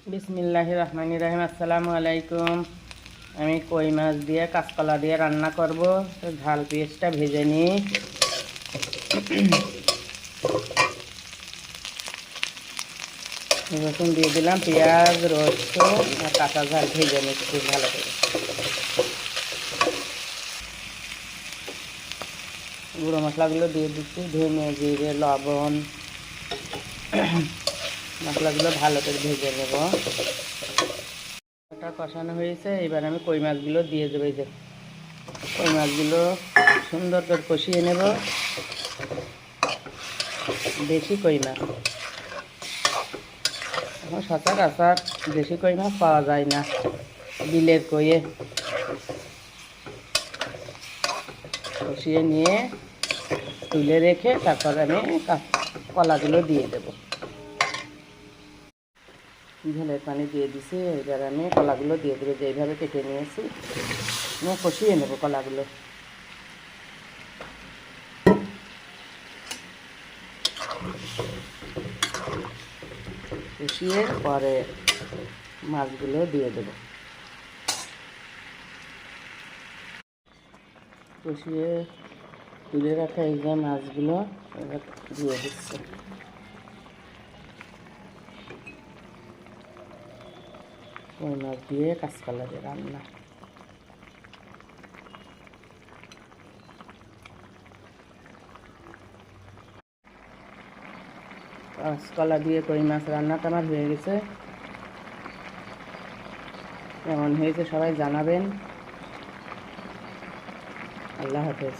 বিসমিল্লাহির রহমানির রহিম। আসসালামু আলাইকুম। আমি কই মাছ দিয়ে কাঁচকলা দিয়ে রান্না করব। ঝাল পেঁয়াজটা ভেজে নিই। রসুন দিয়ে দিলাম, পেঁয়াজ, রসুন আর কাঁচা ঝাল ভেজে নিচ্ছি ভালো করে। গুঁড়ো মশলাগুলো দিয়ে দিচ্ছি, ধনে, জিরে, লবণ। মশলাগুলো ভালো করে ভেজে নেব। কষানো হয়েছে, এবার আমি কই মাছগুলো দিয়ে দেবো। এই যে কই মাছগুলো সুন্দর করে কষিয়ে নেব। দেশি কই মাছ, এখন সচরাচর দেশি কই মাছ পাওয়া যায় না, বিলের কইয়ে। কষিয়ে নিয়ে তুলে রেখে তারপর আমি কলাগুলো দিয়ে দেব। ঝোলের পানি দিয়ে দিছি, এবার আমি কলাগুলো দিয়ে দেবো। যেইভাবে কেটে নিয়েছি নিয়ে কষিয়ে নেব কলাগুলো। কষিয়ে পরে মাছগুলো দিয়ে দেব। কষিয়ে তুলে রাখা এই যে মাছগুলো এবার দিয়ে দিচ্ছে। ওই মাছ দিয়ে কাঁচকলা দিয়ে রান্না। কাঁচকলা দিয়ে কই মাছ রান্নাটা আমার হয়ে গেছে। কেমন হয়েছে সবাই জানাবেন। আল্লাহ হাফেজ।